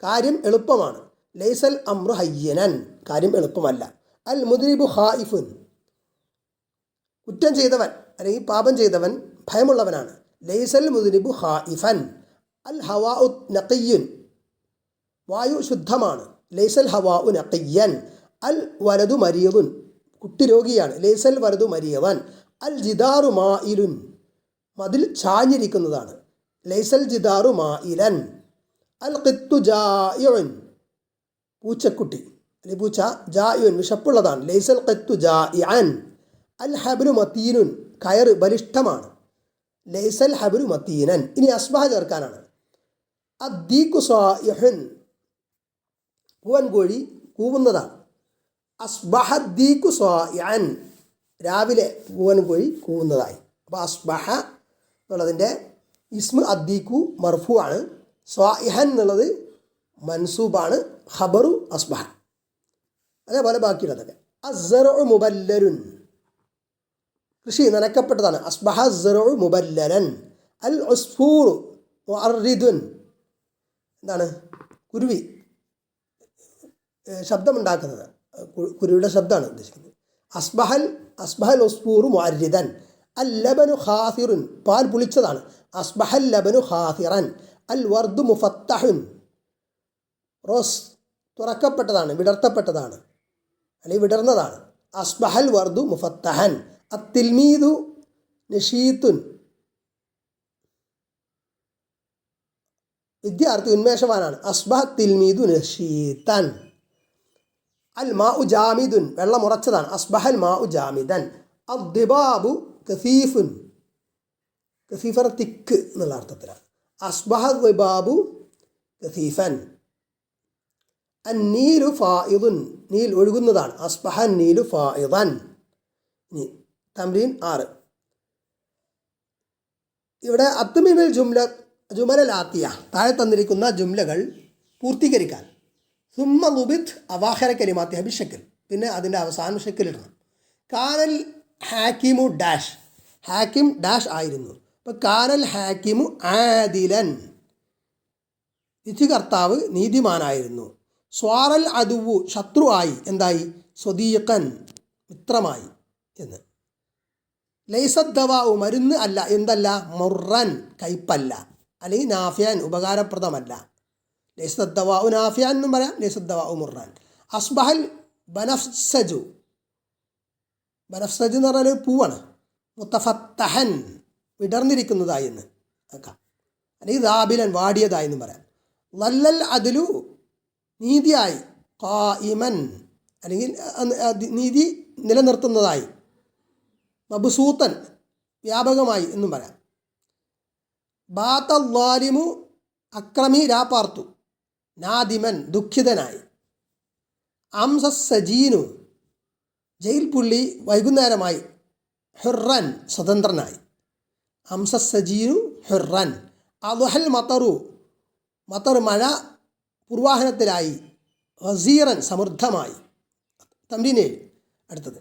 കാര്യം എളുപ്പമാണ്. ലൈസൽ അംറു ഹയ്യനൻ, കാര്യം എളുപ്പമല്ല. അൽ മുദ്രിബു ഖായിഫുൻ, കുറ്റം ചെയ്തവൻ അല്ലെങ്കിൽ പാപം ചെയ്തവൻ ഭയമുള്ളവനാണ്. ലൈസൽ മുദ്രിബു ഖായിഫൻ. അൽ ഹവാഉ നഖിയ്യുൻ, വായു ശുദ്ധമാണ്. ലൈസൽ ഹവാഉ നഖിയ്യൻ. അൽ വലതു മരീദുൻ, കുട്ടി രോഗിയാണ്. ലൈസൽ വലതു മരീദൻ. അൽ ജിദാറു മായിലുൻ, മതിൽ ചാഞ്ഞിരിക്കുന്നതാണ്. ലൈസൽ ജിദാറു മായിലൻ. അൽ ഖിത്തു ജായിഉൻ, പൂച്ചക്കുട്ടി അല്ലെങ്കിൽ പൂച്ച ജായിഉൻ, വിശപ്പുള്ളതാണ്. ലൈസൽ ഖിത്തു ജായിഅൻ. അൽ ഹബ്ലു മതീനുൻ, കയറ് ബലിഷ്ഠമാണ്. ലൈസൽ ഹബ്ലു മതീനൻ. ഇനി അസ്ബഹ ചേർക്കാനാണ്. അദ്ദീഖു സായിഹുൻ, പൂവൻകോഴി കൂവുന്നതാണ്. അസ്ബഹ ദീഖു സായിഅൻ, രാവിലെ പൂവൻകോഴി കൂവുന്നതായി. അപ്പോൾ അസ്ബഹ എന്നുള്ളതിൻ്റെ ഇസ്മു അദ്ദീഖു മർഫു ആണ്. സായിഹൻ എന്നുള്ളത് മൻസൂബാണ്, ഖബറു അസ്ബഹ. അതേപോലെ ബാക്കിയുള്ളതൊക്കെ. അസ്സറഉ മുബല്ലലുൻ, കൃഷി നനക്കപ്പെട്ടതാണ്. അസ്ബഹ അസ്സറഉ മുബല്ലലൻ. അൽ ഉസ്ഫൂറു മുഅർരിദുൻ, എന്താണ് കുരുവി ശബ്ദമുണ്ടാക്കുന്നത്, കുരുവിയുടെ ശബ്ദമാണ് ഉദ്ദേശിക്കുന്നത്. അസ്ബഹൽ ഉസ്ഫൂറു മുഅർരിദൻ. അൽ ലബനു ഖാസിറുൻ, പാൽ പുളിച്ചതാണ്. അസ്ബഹൽ ലബനു ഖാസിറൻ. അൽ വർദു മുഫത്തഹുൻ, റോസ് തുറക്കപ്പെട്ടതാണ്, വിടർത്തപ്പെട്ടതാണ് അല്ലെങ്കിൽ വിടർന്നതാണ്. അസ്ബഹൽ വർദു മുഫത്തഹൻ. അത്തിൽമീദു നഷീത്തുൻ, വിദ്യാർത്ഥി ഉന്മേഷവാനാണ്. അസ്ബഹ തിൽമീദു നഷീത്തൻ. അൽ മാഉ ജാമിദുൻ, വെള്ളം ഉറച്ചതാണ്. അസ്ബഹൽ മാഉ ജാമിദൻ. അദ്ദിബാബു കസീഫുൻ, കസീഫർ തിക്ക് എന്നുള്ള അർത്ഥത്തിലാണ്. അസ്ബഹ ദിബാബു കസീഫൻ. അന്നീലു ഫായിദുൻ, നീൽ ഒഴുകുന്നതാണ്. അസ്ബഹ നീലു ഫായിദൻ. ഇനി തംരീൻ 6. ഇവിടെ അത്മിമിൽ ജുമലൽ ആത്തിയ, താഴെ തന്നിരിക്കുന്ന ജുംലകൾ പൂർത്തീകരിക്കാൻ. സുമ്മ ലുബിത് അവാഖിറ കലിമാത്തി ബിശക്കൽ, പിന്നെ അതിൻ്റെ അവസാന ഷക്കലിടണം. കാനൽ ഹാക്കിമു ഡാഷ്, ഹാക്കിം ഡാഷ് ആയിരുന്നു. അപ്പോൾ കാനൽ ഹാക്കിമു ആദിലൻ, വിധികർത്താവ് നീതിമാനായിരുന്നു. സ്വാറൽ അദുവു, ശത്രു ആയി, എന്തായി? സ്വദീഖൻ, മിത്രമായി എന്ന്. ലൈസദ്ദവാഉ മരുന്ന് അല്ല, എന്തല്ല, മുർറൻ കയ്പല്ല, അല്ലെങ്കിൽ നാഫിയാൻ ഉപകാരപ്രദമല്ല. ലൈസദ്ദവാഉ നാഫിയാൻ എന്നും പറയാം, ലൈസദ്ദവാഉ മുർറൻ. അസ്ബഹൽ ബനഫ്സജു, ബനഫ്സജ് എന്ന് പറഞ്ഞാൽ പൂവാണ്. മുത്തഫത്തഹൻ വിടർന്നിരിക്കുന്നതായി എന്ന് ആക്കാം, അല്ലെങ്കിൽ ദാബിലൻ വാടിയതായി എന്നും പറയാം. ലല്ലൽ അദ്ലു നീതിയായി, ഖായിമൻ അല്ലെങ്കിൽ നീതി നിലനിർത്തുന്നതായി, മബ്സൂത്തൻ വ്യാപകമായി എന്നും പറയാം. ബാത്ത ളാലിമു അക്രമി രാപ്പാർത്തു, നാദിമൻ ദുഃഖിതനായി. അംസ സജീനു ജയിൽ പുള്ളി വൈകുന്നേരമായി, ഹുറൻ സ്വതന്ത്രനായി. അംസ സജീനു ഹുറൻ. അദ്ഹൽ മത്തറു മത്തർ മഴ പൂർവാഹനത്തിലായി, വസീറൻ സമൃദ്ധമായി. തംരീനേഴ്. അടുത്തത്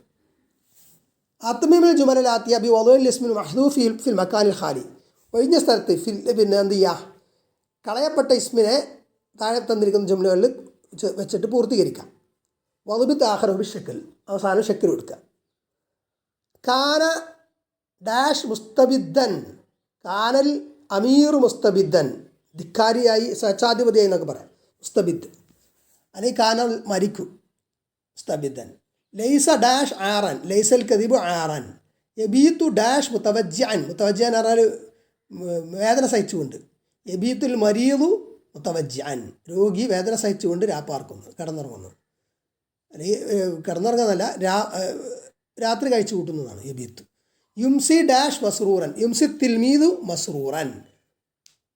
അത്മിമിൽ ജുമലാത്തിയ ബി വദുൽ ഇസ്മിൽ മഹ്ദൂഫ് ഫിൽ മക്കാനിൽ ഖാലി. ഒഴിഞ്ഞ സ്ഥലത്ത് പിന്നെ എന്ത് ചെയ്യുക, കളയപ്പെട്ട ഇസ്മിനെ താഴെ തന്നിരിക്കുന്ന ജുംലകളിൽ വെച്ചിട്ട് പൂർത്തീകരിക്കാം. വദുബിത്ത് ആഖിറഹു ബിശ്ശക്ൽ, അവസാനം ഷക്കിൽ കൊടുക്കുക. കാന ഡാഷ് മുസ്തബിദ്ദൻ, കാനൽ അമീർ മുസ്തബിദ്ദൻ, ധിക്കാരിയായി സ്വേച്ഛാധിപതിയായി എന്നൊക്കെ പറയാം, മുസ്തബിദ്. അല്ലെങ്കിൽ കാനൽ മരിക്കും, മുസ്തബിദ്ദൻ. ലൈസ ഡാഷ് ആറൻ, ലൈസൽ കദിബു ആറൻ. യബീത്തു ഡാഷ് മുത്തവജ്ജിഅൻ, മുത്തവജ്ജിഅൻ പറഞ്ഞാൽ വേദന സഹിച്ചുകൊണ്ട്. യബീത്തുൽ മരീദു മുത്തവജ്ജിഅൻ, രോഗി വേദന സഹിച്ചുകൊണ്ട് രാപ്പാർക്കുന്നു, കിടന്നുറങ്ങുന്നു. അല്ലെങ്കിൽ കിടന്നുറങ്ങുന്നതല്ല, രാത്രി കഴിച്ചു കൂട്ടുന്നതാണ് യബീത്ത്. യുംസി ഡാഷ് മസ്റൂറൻ, യുംസി തിൽമീദു മസ്റൂറൻ,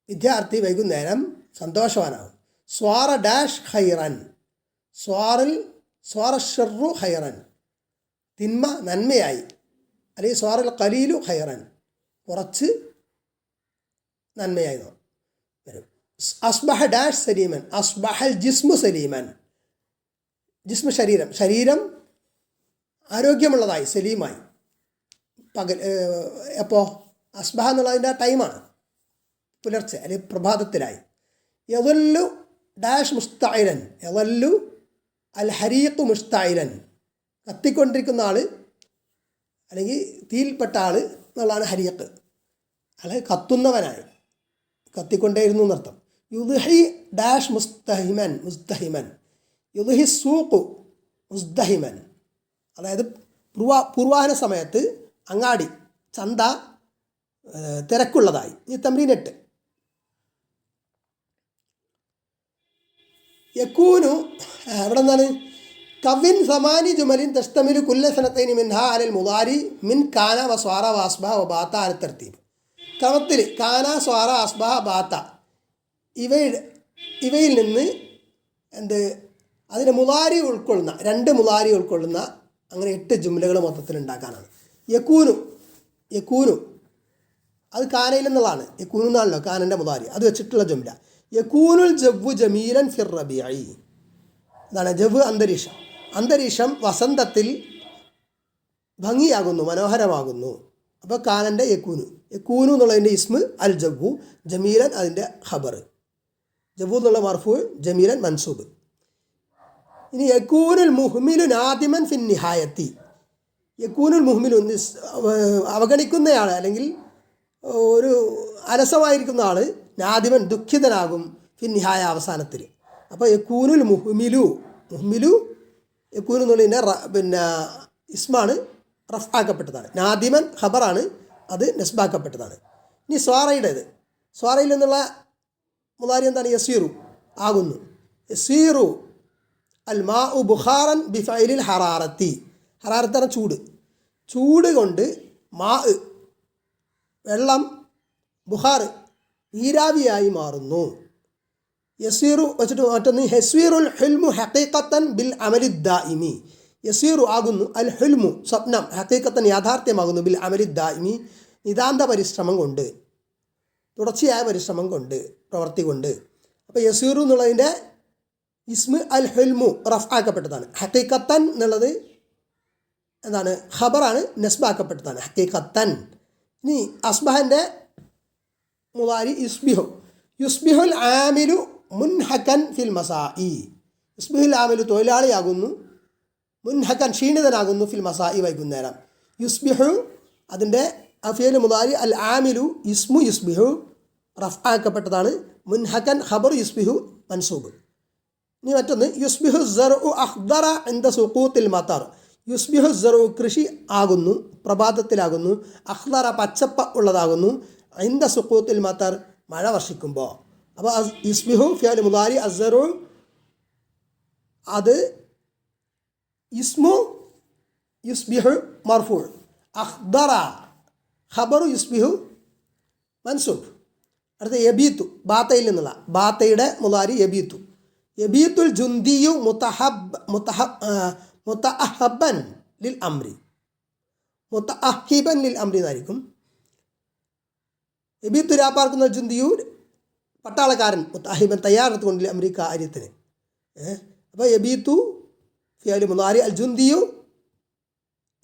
വിദ്യാർത്ഥി വൈകുന്നേരം സന്തോഷവാനാകും. സ്വാറ ഡാഷ് ഖൈറൻ, സ്വാറ ഷർറു ഖൈറൻ, തിന്മ നന്മയായി. അല്ലെങ്കിൽ സ്വാറൽ ഖലീലു ഖൈറൻ, കുറച്ച് നന്മയായി വരും. അസ്ബഹ ഡാഷ് സലീമൻ, അസ്ബഹൽ ജിസ്മു സലീമൻ, ജിസ്മു ശരീരം ആരോഗ്യമുള്ളതായി, സലീമായി. പകൽ എപ്പോൾ, അസ്ബഹ എന്നുള്ളതിൻ്റെ ടൈമാണ്, പുലർച്ചെ അല്ലെങ്കിൽ പ്രഭാതത്തിലായി. യദല്ലു ഡാഷ് മുസ്തഇലൻ, യദല്ലു അൽ ഹരീഖു മുസ്തഇലൻ, കത്തിക്കൊണ്ടിരിക്കുന്ന ആൾ അല്ലെങ്കിൽ തീയിൽപ്പെട്ട ആൾ എന്നുള്ളതാണ് ഹരീഖ്, അല്ലെങ്കിൽ കത്തുന്നവനായി, കത്തിക്കൊണ്ടേയിരുന്നു എന്നർത്ഥം. യുദ്ഹി ഡാഷ് മുസ്തഹിമൻ, യുദ്ഹി സൂഖു മുസ്തഹിമൻ, അതായത് പൂർവാഹന സമയത്ത് അങ്ങാടി ചന്ത തിരക്കുള്ളതായി. ഈ തംരീൻ 8. യക്കൂനു എവിടെ നിന്നാണ്? കവിൻ സമാനി ജുമലിൻ തസ്തമിലു കുല്ല സനത്തൈനി മിൻഹ അലൽ മുദാരി മിൻ കാന വ സ്വാറ വ അസ്ബഹ വ ബാത്ത അല തർത്തീബ്. ക്രമത്തിൽ കാന, സ്വാറ, അസ്ബഹ, ബാത്ത ഇവയിൽ നിന്ന് അതിന് മുദാരി ഉൾക്കൊള്ളുന്ന 2 മുദാരി ഉൾക്കൊള്ളുന്ന അങ്ങനെ 8 ജുംലകൾ മൊത്തത്തിൽ ഉണ്ടാക്കാനാണ്. യക്കൂനു അത് കാനയിൽ നിന്നുള്ളതാണ്. യക്കൂനു എന്നാണല്ലോ കാനൻ്റെ മുദാരി, അത് വെച്ചിട്ടുള്ള ജുംല. യക്കൂനുൽ ജവ്വു ജമീലൻ ഫിർ റബീഇ, എന്താണ് ജവ്? അന്തരീക്ഷം വസന്തത്തിൽ ഭംഗിയാകുന്നു, മനോഹരമാകുന്നു. അപ്പോൾ കാനൻ്റെ യക്കൂനു എന്നുള്ളതിൻ്റെ ഇസ്മ് അൽ ജവ്വു, ജമീലൻ അതിൻ്റെ ഖബർ. ജവ്വു എന്നുള്ള മർഫൂ, ജമീലൻ മൻസൂബ്. ഇനി യക്കൂനുൽ മുഹ്മിലു നാദിമൻ ഫിൻ നിഹായത്തി. യക്കൂനുൽ മുഹ്മിലു അവഗണിക്കുന്നയാൾ അല്ലെങ്കിൽ ഒരു അലസമായിരിക്കുന്ന ആൾ, നാദിമൻ ദുഃഖിതനാകും, ഫിൻ നിഹായ അവസാനത്തിൽ. അപ്പോൾ യക്കൂനുൽ മുഹ്മിലു യക്കൂനു എന്നുള്ളതിൻ്റെ പിന്നെ ഇസ്മാണ്, റഫ് ആക്കപ്പെട്ടതാണ്. നാദിമൻ ഖബറാണ്, അത് നസ്ബാക്കപ്പെട്ടതാണ്. ഇനി സ്വാറയിൽ നിന്നുള്ള മുദാരി എന്താണ്? യസീറു ആകുന്നു. യസീറു അൽ മാ ഉ ബുഖാറൻ ബിഫൈലിൽ ഹറാറത്തി, ഹറാറത്താണ് ചൂട് കൊണ്ട് മാ വെള്ളം, ബുഖാർ നീരാവിയായി മാറുന്നു. യസീറു വെച്ചിട്ട് മറ്റൊന്ന് ഹെസ്വീറുൽ ഹുൽമു ഹഖീഖത്തൻ ബിൽ അമലിദ്ദായിമി. യസീറു ആകുന്നു അൽ ഹുൽമു സ്വപ്നം, ഹഖീഖത്തൻ യാഥാർത്ഥ്യമാകുന്നു, ബിൽ അമലിദ്ദായിമി നിതാന്ത പരിശ്രമം കൊണ്ട്, തുടർച്ചയായ പരിശ്രമം കൊണ്ട്, പ്രവൃത്തി കൊണ്ട്. അപ്പോൾ യസീറു എന്നുള്ളതിൻ്റെ ഇസ്മ് അൽ ഹുൽമു റഫ് ആക്കപ്പെട്ടതാണ്. ഹഖീഖത്തൻ എന്നുള്ളത് എന്താണ്? ഖബറാണ്, നസ്ബാക്കപ്പെട്ടതാണ് ഹഖീഖത്തൻ. ഇനി അസ്ബഹൻ്റെ മുദാരി യുസ്ബിഹുൽ ആമിലു മുൻഹക്കൻ ഫിൽ മസാഇ. യുസ്ബിഹുൽ ആമിലു തൊഴിലാളിയാകുന്നു, മുൻഹക്കൻ ക്ഷീണിതനാകുന്നു, ഫിൽ മസാഇ വൈകുന്നേരം. യുസ്ബിഹു അതിൻ്റെ ഫിയൽ മുദാരി അൽ ആമിലു ഇസ്മു യുസ്ബിഹു റഫ് ആക്കപ്പെട്ടതാണ്. മുൻഹക്കൻ ഖബർ യുസ്ബിഹു മൻസൂബ്. ഇനി മറ്റൊന്ന് യുസ്ബിഹു സർഉ അഖ്ദറ ഇൻദ സുഖൂത്തിൽ മത്തർ. യുസ്ബിഹു സർഉ കൃഷി ആകുന്നു, പ്രഭാതത്തിലാകുന്നു, അഖ്ദറ പച്ചപ്പ ഉള്ളതാകുന്നു, ഇൻദ സുഖൂത്തിൽ മത്തർ മഴ വർഷിക്കുമ്പോൾ. അപ്പോൾ യുസ്ബിഹു ഫിയൽ മുദാരി അസ്സറു അത് ഇസ്മു യുസ്ബിഹു മർഫൂ, അഖ്ദറ ഖബറു യുസ്ബിഹു മൻസൂബ്. അടുത്ത യബീത്തു ബാത്തയിൽ നിന്നുള്ള ബാത്തയുടെ മുദാരി യബീത്തു. യബീത്തുൽ ജുന്ദിയു മുതഅഹബൻ ലിൽ അംരി, മുതഅഹിബൻ ലിൽ അംരി എന്നായിരിക്കും. യബീത്തു രാപ്പാർക്കുന്ന ജുന്ദിയു പട്ടാളക്കാരൻ, മുതഅഹിബൻ തയ്യാറെടുത്തുകൊണ്ട് അംരി കാര്യത്തിന്. അപ്പോൾ യബീത്തു ഫിയൽ മുദാരി അൽ ജുന്ദിയു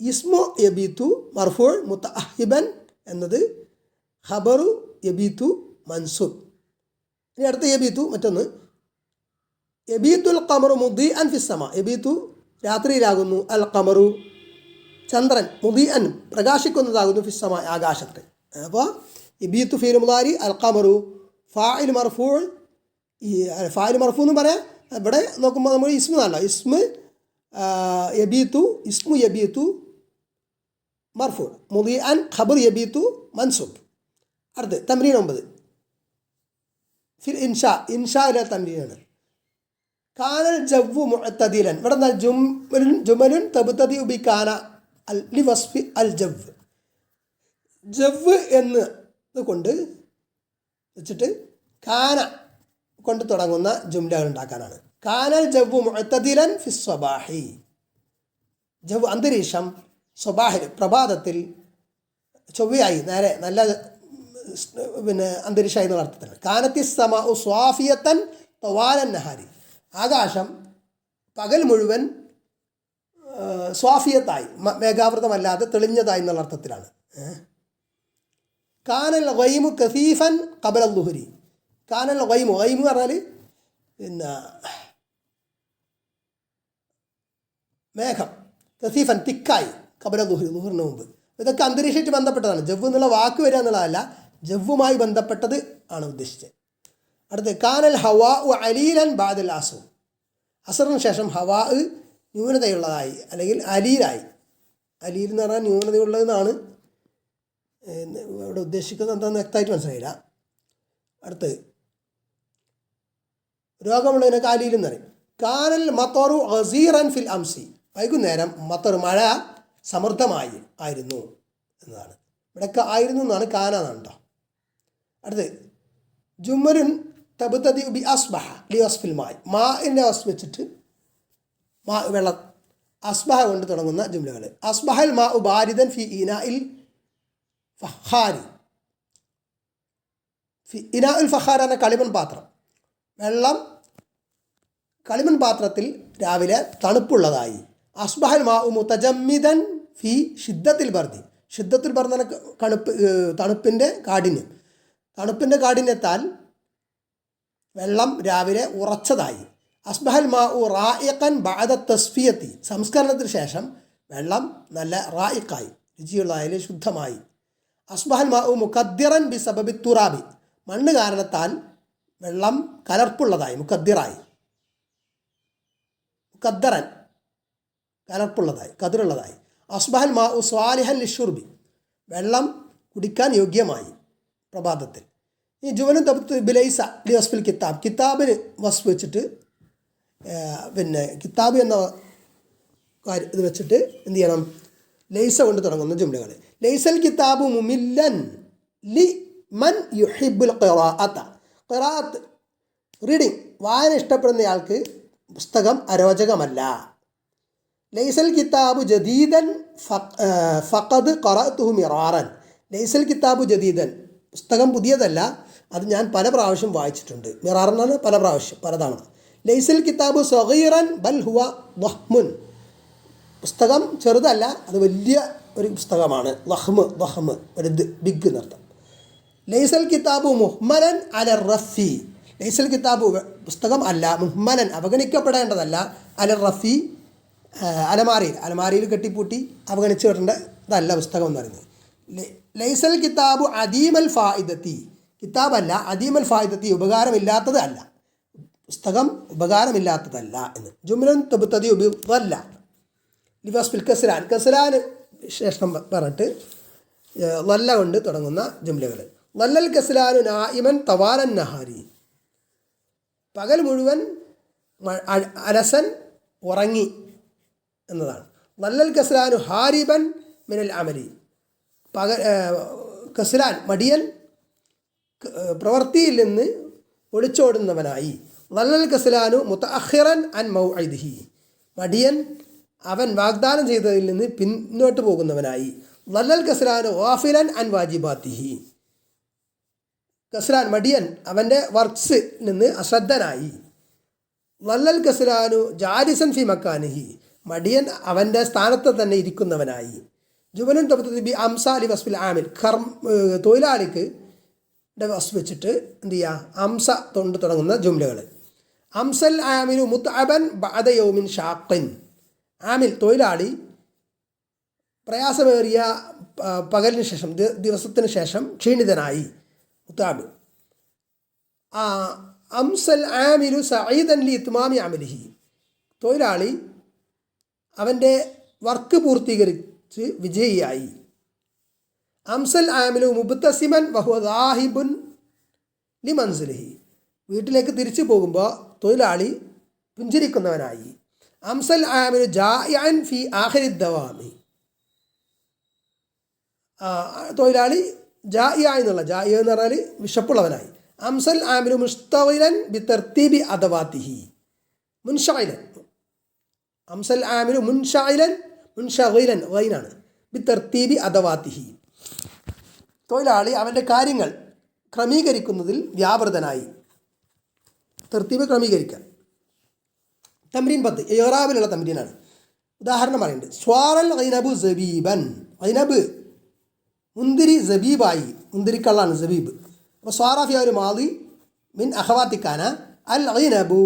ഇസ്മു യബീത്തു മർഫൂ മുതഅഹിബൻ എന്നത് ഖബറു യബീത്തു മൻസൂബ്. ഇനി അടുത്ത യബീത്തു മറ്റൊന്ന് യബീത്തുൽ ഖമറു മുദീഅൻ ഫിസ്സമ. യബീത്തു രാത്രിയിലാകുന്നു, അൽ ഖമറു ചന്ദ്രൻ മുദീഅൻ പ്രകാശിക്കുന്നതാകുന്നു, ഫിസ്സമ ആകാശത്ത്. അപ്പോൾ യബീത്തു ഫീൽ മുദാരി അൽ ഖമറു ഫാഇൽ മർഫൂ. ഈ ഫാഇൽ മർഫൂ എന്ന് പറയാം. ഇവിടെ നോക്കുമ്പോൾ നമ്മൾ ഇസ്മു എന്നല്ല, ഇസ്മു യബീത്തു ഇസ്മു യബീത്തു മർഫൂ മുദീഅൻ ഖബർ യബീത്തു മൻസൂബ്. അടുത്ത് തംരീൻ 9 ഫിൽ ഇൻഷാ. ഇൻഷായിലെ തംരീനാണ്. കാനൽ ജവ്വു മുഅ്തദിലൻ. ഇവിടെ എന്നാൽ ജുമലുൻ തബ്തദി ബി കാന ലി വസ്ഫി അൽ ജവ്വ്. ജവ്വ് എന്ന് കൊണ്ട് വെച്ചിട്ട് കാന കൊണ്ട് തുടങ്ങുന്ന ജുംലകൾ ഉണ്ടാക്കാനാണ്. കാനൽ ജവ്വു മുഅ്തദിലൻ ഫി സ്വബാഹി. ജവ്വ് അന്തരീക്ഷം സ്വബാഹിൽ പ്രഭാതത്തിൽ ചൊവ്വയായി നേരെ നല്ല അന്തരീക്ഷമായി എന്നുള്ള അർത്ഥത്തിലാണ്. കാനത്തി സമാഉ സ്വാഫിയത്തൻ തവാലൻ നഹാരി. ആകാശം പകൽ മുഴുവൻ സ്വാഫിയത്തായി മേഘാവൃതമല്ലാതെ തെളിഞ്ഞതായി എന്നുള്ള അർത്ഥത്തിലാണ്. കാനൽ ഗൈമു കസീഫൻ ഖബല ദുഹരി. കാനൽ ഗൈമു ഗൈമു പറഞ്ഞാൽ പിന്നെ മേഘം കസീഫൻ തിക്കായി ഖബല ദുഹരി ദുഹറിന് മുമ്പ്. ഇതൊക്കെ അന്തരീക്ഷമായിട്ട് ബന്ധപ്പെട്ടതാണ്. ജവ്വ് എന്നുള്ള വാക്ക് വരിക എന്നുള്ളതല്ല, ജവ്വുമായി ബന്ധപ്പെട്ടത് ആണ് ഉദ്ദേശിച്ചത്. അടുത്ത് കാനൽ ഹവാ അലീലൻ ബാദൽ അസു. അസറിന് ശേഷം ഹവാ ന്യൂനതയുള്ളതായി അല്ലെങ്കിൽ അലീലായി. അലീൽ എന്ന് പറഞ്ഞാൽ ന്യൂനതയുള്ളതെന്നാണ് ഇവിടെ ഉദ്ദേശിക്കുന്നത്. എന്താണെന്ന് വ്യക്തമായിട്ട് മനസ്സിലായില്ല. അടുത്ത് രോഗമുള്ളതിനൊക്കെ അലീൽ എന്ന് പറയും. കാനൽ മത്തറു അസീറൻ ഫിൽ അംസി. വൈകുന്നേരം മത്തർ മഴ സമൃദ്ധമായി ആയിരുന്നു എന്നതാണ്. ഇവിടെയൊക്കെ ആയിരുന്നു എന്നാണ്, കാന എന്നാണ് കേട്ടോ. അടുത്ത് ജുമലുൻ തബ്തദി ബി അസ്ബഹ ലി വസ്ഫിൽ മായി. മാഇൻ്റെ വസ്ഫ് വെച്ചിട്ട് വെള്ളം അസ്ബഹ കൊണ്ട് തുടങ്ങുന്ന ജുംലകൾ. അസ്ബഹൽ മാ ഉ ബാരിദൻ ഫി ഇനാഇൽ ഫഖാരി. ഫി ഇനാഉൽ ഫഖാർ എന്ന കളിമൺ പാത്രം. വെള്ളം കളിമൺ പാത്രത്തിൽ രാവിലെ തണുപ്പുള്ളതായി. അസ്ബഹൽ മാ ഉ മുതജമ്മിദൻ ഫി ഷിദ്ദത്തിൽ ബർദി. ഷിദ്ദത്തിൽ ബർദ് തണുപ്പിൻ്റെ കാഠിന്യം. തണുപ്പിൻ്റെ കാഠിന്യത്താൽ വെള്ളം രാവിലെ ഉറച്ചതായി. അസ്ബഹൽ മാ ഉ റായിഖൻ ബഅദ തസ്ഫിയത്തി. സംസ്കരണത്തിന് ശേഷം വെള്ളം നല്ല റായിഖായി രുചിയുള്ളതായി ശുദ്ധമായി. അസ്ബഹൽ മാ ഉ മുഖദ്ദിറൻ ബി സബബി തുറാബി. മണ്ണ് കാരണത്താൽ വെള്ളം കലർപ്പുള്ളതായി, മുഖദ്ദിറായി. മുഖദ്ദറൻ കലർപ്പുള്ളതായി, കതിരുള്ളതായി. അസ്ബഹൽ മാ ഉ സ്വാലിഹൻ ലിഷുർബി. വെള്ളം കുടിക്കാൻ യോഗ്യമായി പ്രഭാതത്തിൽ. ഈ ജുവനും തബ്ത് ബിലൈസ ലി വസ്ഫിൽ കിതാബ്. കിതാബിന് വസ്ഫ് വെച്ചിട്ട് പിന്നെ കിതാബ് എന്ന ഇത് വെച്ചിട്ട് എന്ത് ചെയ്യണം? ലൈസ കൊണ്ട് തുടങ്ങുന്ന ജുംലകൾ. ലൈസൽ കിതാബു മുമില്ലൻ ലി മൻ യുഹിബ്ബുൽ ഖിറാഅത. ഖിറാഅത്ത് റീഡിങ് വായന ഇഷ്ടപ്പെടുന്നയാൾക്ക് പുസ്തകം അരോചകമല്ല. ലൈസൽ കിതാബു ജദീദൻ ഫഖദ് ഖറഅതുഹു മിറാറൻ. ലൈസൽ കിതാബു ജദീദൻ, പുസ്തകം പുതിയതല്ല, അത് ഞാൻ പല പ്രാവശ്യം വായിച്ചിട്ടുണ്ട്. മിറാറെന്നാണ് പല പ്രാവശ്യം, പലതവണ. ലൈസൽ കിതാബു സഗീറൻ ബൽ ഹുവ ദഹ്മുൻ. പുസ്തകം ചെറുതല്ല, അത് വലിയ ഒരു പുസ്തകമാണ്. ദഹ്മ് ഒരു ബിഗ് എന്നർത്ഥം. ലൈസൽ കിതാബു മുഹ്മലൻ അല റഫി. ലൈസൽ കിതാബു പുസ്തകം അല്ല, മുഹ്മലൻ അവഗണിക്കപ്പെടേണ്ടതല്ല, അല റഫി അലമാരിയിൽ കെട്ടിപ്പൂട്ടി അവഗണിച്ചു വിടേണ്ട ഇതല്ല പുസ്തകം എന്ന് പറയുന്നത്. ലൈസൽ കിതാബു അദീമൽ ഫായിദത്തി, കിതാബല്ല അദീമൽ ഫായിദത്തി, ഉപകാരമില്ലാത്തത് അല്ല, പുസ്തകം ഉപകാരമില്ലാത്തതല്ല എന്ന്. ജുംലൻ തബ്തദി ബിദ്ദല്ല ലിവസ്ഫിൽ കസ്റാൻ, കസ്റാന് ശേഷം പറഞ്ഞിട്ട് ലല്ല കൊണ്ട് തുടങ്ങുന്ന ജുംലകൾ. ലല്ലൽ കസ്ലാനു നായിമൻ തവാലൻ നഹാരി, പകൽ മുഴുവൻ അലസൻ ഉറങ്ങി എന്നതാണ്. ലല്ലൽ കസ്ലാനു ഹാരിബൻ മിനൽ അമലി, കസ്ലാൻ മടിയൻ പ്രവൃത്തിയിൽ നിന്ന് ഒളിച്ചോടുന്നവനായി. ലല്ലൽ കസ്ലാനു മുതഅഖിറൻ അൻ മൗഇദിഹി, മടിയൻ അവൻ വാഗ്ദാനം ചെയ്തതിൽ നിന്ന് പിന്നോട്ട് പോകുന്നവനായി. ലല്ലൽ കസ്ലാനു ഗാഫിലൻ അൻ വാജിബാത്തിഹി, കസ്ലാൻ മടിയൻ അവൻ്റെ വർക്ക്സിൽ നിന്ന് അശ്രദ്ധനായി. ലല്ലൽ കസ്ലാനു ജാരിസൻ ഫി മക്കാനിഹി, മടിയൻ അവൻ്റെ സ്ഥാനത്ത് തന്നെ ഇരിക്കുന്നവനായി. ജുമലുൻ തബ്തദി ബി അംസാലി വസ്ഫിൽ ആമിൽ, തൊഴിലാളിക്ക് വസ്ഫ് വെച്ചിട്ട് എന്ത് ചെയ്യുക, അംസ കൊണ്ട് തുടങ്ങുന്ന ജുംലകൾ. അംസൽ ആമിലു മുത്അബൻ ബഅദ യൗമിൻ ഷാഖിൻ, ആമിൽ തൊഴിലാളി പ്രയാസമേറിയ പകലിന് ശേഷം, ദിവസത്തിന് ശേഷം ക്ഷീണിതനായി. മുത്താബ്. അംസൽ ആമിലു സഈദൻ ലി ഇത്മാമി അമലിഹി, തൊഴിലാളി അവൻ്റെ വർക്ക് പൂർത്തീകരിച്ച് വിജയിയായി. അംസൽ ആമിലു മുബ്തസിമൻ വഹുവ ദാഹിബുൻ ലി മൻസിലിഹി, വീട്ടിലേക്ക് തിരിച്ചു പോകുമ്പോൾ തൊഴിലാളി പുഞ്ചിരിക്കുന്നവനായി. അംസൽ ആമിലു ജാഇഅൻ ഫി ആഖിരി ദവാമി, തൊഴിലാളി ജാഇഅ എന്നുള്ള, ജാഇഅ എന്ന് പറഞ്ഞാൽ വിശപ്പുള്ളവനായി. അംസൽ ആമിലു മുസ്തഗിലൻ ബി തർത്തീബി അദവാത്തിഹി, മുൻഷഗിലൻ, അംസൽ ആമിലു മുൻഷഗിലൻ ഗൈനാണ്, ബി തർത്തീബി അദവാത്തിഹി, തൊഴിലാളി അവൻ്റെ കാര്യങ്ങൾ ക്രമീകരിക്കുന്നതിൽ വ്യാപൃതനായി. തർത്തീബ് ക്രമീകരിക്കാൻ. തംരീൻ 10 ഇറാബിലുള്ള തംരീനാണ്. ഉദാഹരണം പറയുന്നുണ്ട്. സ്വാറൽ ഗൈനബു സബീബൻ, ഗൈനബ് മുന്തിരി സബീബായി, മുന്തിരിക്കള്ളാണ് സബീബ്. അപ്പോൾ സ്വാറാഫിയ ഒരു മാളി മിൻ അഖവാത്തിക്കാന, അൽ ഗൈനബു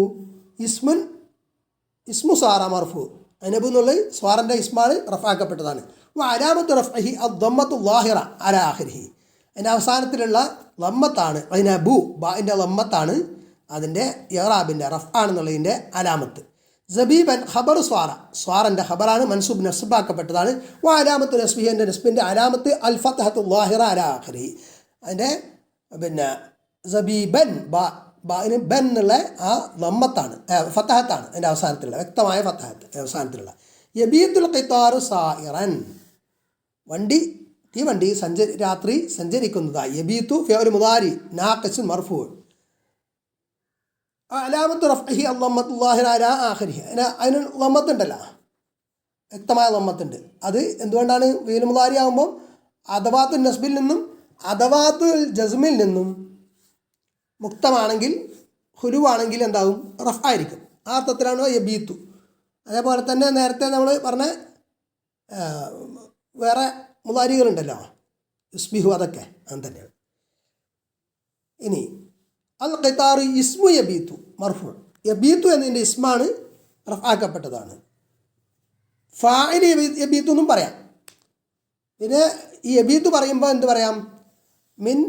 ഇസ്മു സാറ മർഫു, ഗൈനബു എന്നുള്ളത് സ്വാറിൻ്റെ ഇസ്മാണ്, റഫാക്കപ്പെട്ടതാണ്. അലാമത്തു റഫ്ഇഹി അദ്ദമ്മത്തു ളാഹിറ അലാ ആഖിരിഹി, അതിൻ്റെ അവസാനത്തിലുള്ള ലമ്മത്താണ്, ഗൈനബു ബാഇൻ്റെ ലമ്മത്താണ് അതിൻ്റെ ഇറാബിൻ്റെ റഫ് ആണെന്നുള്ളതിൻ്റെ അലാമത്ത്. സബീബൻ ഖബർ സ്വാറ, സ്വാറിൻ്റെ ഖബറാണ്, മൻസൂബ് നസ്ബാക്കപ്പെട്ടതാണ്. അലാമത്തു നസ്ബിഹി, എൻ്റെ നസ്ബിൻ്റെ അലാമത്ത് അൽ ഫത്ഹത്തു ളാഹിറ അലാ ആഖിരിഹി, അതിൻ്റെ സബീബൻ ബാഇന് ബൻ എന്നുള്ള ആ ലമ്മത്താണ്, ഫത്തഹത്താണ് അതിൻ്റെ അവസാനത്തിലുള്ള, വ്യക്തമായ ഫത്തഹത്ത് അവസാനത്തിലുള്ള. യബീത്തുൽ ഖിത്താറു സായിറൻ, തീവണ്ടി രാത്രി സഞ്ചരിക്കുന്നതായി. യബീത്തു ഫിഅ്ലു മുദാരി നാഖിസുൻ മർഫൂ, അലാമത്തു റഫ്ഇഹി അദ്ദമ്മത്തു ളാഹിറ അലാ ആഖിരിഹി, അതിന് ലമ്മത്തുണ്ടല്ലോ, വ്യക്തമായ ലമ്മത്തുണ്ട്. അത് എന്തുകൊണ്ടാണ്? ഫിഅ്ലു മുദാരി ആകുമ്പോൾ അദവാത്തുൽ നസ്ബിൽ നിന്നും അദവാത്തുൽ ജസ്മിൽ നിന്നും മുക്തമാണെങ്കിൽ, ഹുലുവാണെങ്കിൽ എന്താകും? റഫ് ആയിരിക്കും. ആ അർത്ഥത്തിലാണ് യബീത്തു. അതേപോലെ തന്നെ നേരത്തെ നമ്മൾ പറഞ്ഞ വേറെ മുദാരികളുണ്ടല്ലോ, യുസ്ബിഹു, അതൊക്കെ അങ്ങനെ തന്നെയാണ്. ഇനി അൽ ഖിത്താറു ഇസ്മു യബീത്തു മർഫു, യബീത്തു എന്നതിൻ്റെ ഇസ്മാണ്, റഫാക്കപ്പെട്ടതാണ്. ഫാഇൽ യബീത്തു എന്നും പറയാം. പിന്നെ ഈ യബീത്തു പറയുമ്പോൾ എന്ത് പറയാം? മിൻ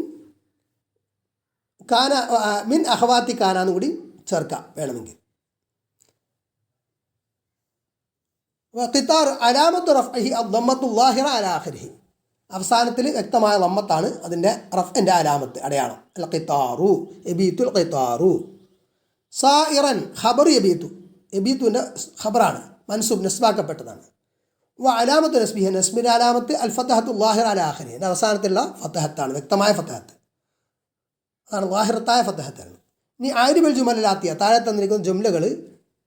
കാന, മിൻ അഖവാത്തി കാന എന്ന് കൂടി ചേർക്കാം വേണമെങ്കിൽ. ഖിത്താർ അലാമത്തു റഫ്ഇഹി അദ്ദമ്മത്തു ളാഹിറ അലാ ആഖിരിഹി, അവസാനത്തിൽ വ്യക്തമായ ലമ്മത്താണ് അതിൻ്റെ റഫ്ഇൻ്റെ അലാമത്ത്, അടയാളം. അൽ ഖിത്താറു യബീത്തുൽ ഖിത്താറു. സായിറൻ ഖബർ യബീത്തു, യബീത്തുവിൻ്റെ ഖബറാണ്, മൻസൂബ് നസ്ബാക്കപ്പെട്ടതാണ്. അലാമത്തു നസ്ബിഹി, നസ്ബിൻ്റെ അലാമത്ത് അൽ ഫത്ഹത്തു ളാഹിറ അലാ ആഖിരിഹി, എൻ്റെ അവസാനത്തിലുള്ള ഫത്തഹത്താണ്, വ്യക്തമായ ഫത്തഹത്ത്, അതാണ് ളാഹിറത്തായ ഫത്തഹത്താണ്. ഇനി ആരിബൽ ജുമലാത്തിയ, താഴെ തന്നിരിക്കുന്ന ജുംലകൾ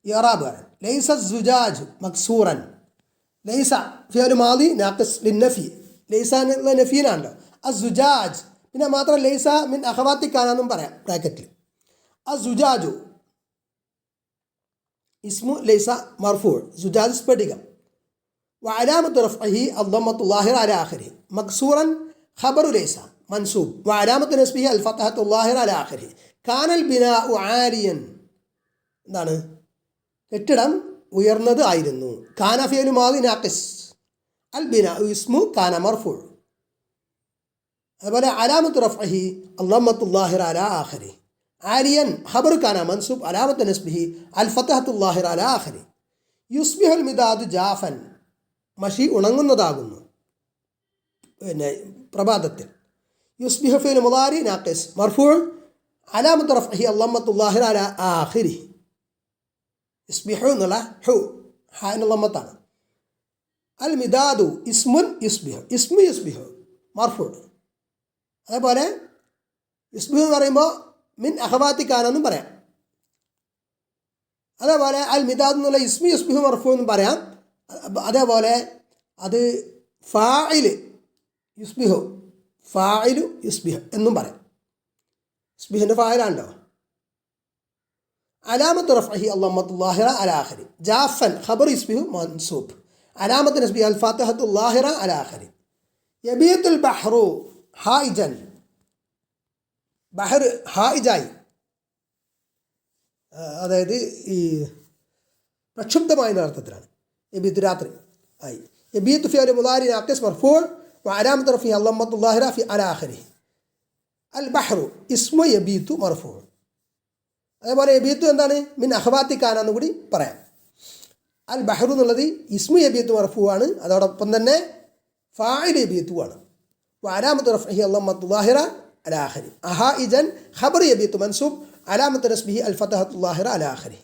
ഇറാബ് പറയാൻ. ലൈസ സുജാജ് മക്സൂറൻ, ലൈസ ഫിഅ്ലു മാദി നാഖിസ് ലിന്നഫി, ലൈസ എന്നുള്ള നഫീനാണല്ലോ. അസുജാജ്, പിന്നെ മാത്രം ലൈസ മിൻ അഖവാത്തിക്കാനെന്നും പറയാം ബ്രാക്കറ്റിൽ. അസുജാജു ഇസ്മു ലൈസ മർഫൂ, സുജാജ് സ്ഫടികം. വഅലാമത്തു റഫ്ഇഹി അദ്ദമ്മത്തു ളാഹിറ അലാ ആഖിരിഹി, മക്സൂറൻ ഖബറു ലൈസ മൻസൂബ്, വഅലാമത്തു നസ്ബിഹി അൽ ഫത്ഹത്തു ളാഹിറ അലാ ആഖിരിഹി. കാനൽ ബിനാഉ ആലിയൻ, എന്താണ്? കെട്ടിടം ഉയർന്നത് ആയിരുന്നു. കാന ഫിഅ്ലു മാദി നാഖിസ്, അൽ ബിനാഉ ഇസ്മു കാന മർഫൂ. അതുപോലെ അലാമത്ത് റഫ്ഇഹി അല്ലമ്മത്തുൽ ലാഹിറ അലാ ആഖിരി. ആലിയൻ ഖബർ കാന മൻസൂബ് അലാമത്ത് നസ്ബിഹി അൽ ഫതഹത്തുൽ ലാഹിറ അലാ ആഖിരി. യുസ്ബിഹുൽ മിദാദു ജാഫൻ, മഷി ഉണങ്ങുന്നതാകുന്നു പിന്നെ പ്രഭാതത്തിൽ. യുസ്ബിഹു ഫിൽ മുളാരി നാഖിസ് മർഫൂഉ അലാമത്ത് റഫ്ഇഹി അല്ലമ്മത്തുൽ ലാഹിറ അലാ ആഖിരി. യുസ്ബിഹു എന്നുള്ള ഹു ഹാന് ലമ്മത്താണ്. അൽ മിദാദു ഇസ്മുൻ യുസ്ബിഹു, ഇസ്മു യുസ്ബിഹു മർഫൂഉ. അതേപോലെ യുസ്ബിഹു എന്ന് പറയുമ്പോൾ മിൻ അഖവാത്തി കാനെന്നും പറയാം. അതേപോലെ അൽ മിദാദ് എന്നുള്ള ഇസ്മു യുസ്ബിഹു മർഫൂഉ എന്നും പറയാം. അതേപോലെ അത് ഫാഇല് യുസ്ബിഹു, ഫാഇലു യുസ്ബിഹു എന്നും പറയാം. യുസ്ബിഹിൻ്റെ ഫായിലാണല്ലോ. അലാമത്ത് റഫ്ഇഹി അല്ലമ്മത്തുൽ ലാഹിറ അലാ ആഖിരി. ജാഫൻ ഖബർ യുസ്ബിഹു മൻസൂബ് അലാമത്ത് നസ്ബിഹി അൽ ഫതഹത്തുൽ ലാഹിറ അലാ ആഖിരി. യബീത്തുൽ ബഹ്റു ഹായിജൻ, ബഹർ ഹായിജായി, അതായത് ഈ പ്രക്ഷുബ്ധമായ അർത്ഥത്തിലാണ്. യബീത്ത് രാത്രി ആയി. യബീത്ത് ഫിഅൽ മുളാരി നാഖിസ് മർഫൂഉ വഅലാമത്ത് റഫ്ഇഹി അല്ലമ്മത്തുൽ ലാഹിറ ഫി അലാ ആഖിരി. അൽ ബഹ്റു ഇസ്മു യബീത്തു മർഫൂഉ. അതേപോലെ യബീത്തു എന്താണ്? മിൻ അഖവാത്തി കാന എന്ന് കൂടി പറയാം. അൽ ബഹ്റു എന്നുള്ളത് ഇസ്മു യബീത്തു മർഫൂഉ ആണ്. അതോടൊപ്പം തന്നെ ഫാഇൽ യബീത്തു ആണ്. വഅലാമത്ത് റഫ്ഇഹി അല്ലമ്മത്തുൽ ലാഹിറ അലാ ആഖിരി. അഹായിജൻ ഖബർ യബീത്തു മൻസൂബ് അലാമത്ത് നസ്ബിഹി അൽ ഫതഹത്തുൽ ലാഹിറ അലാ ആഖിരി.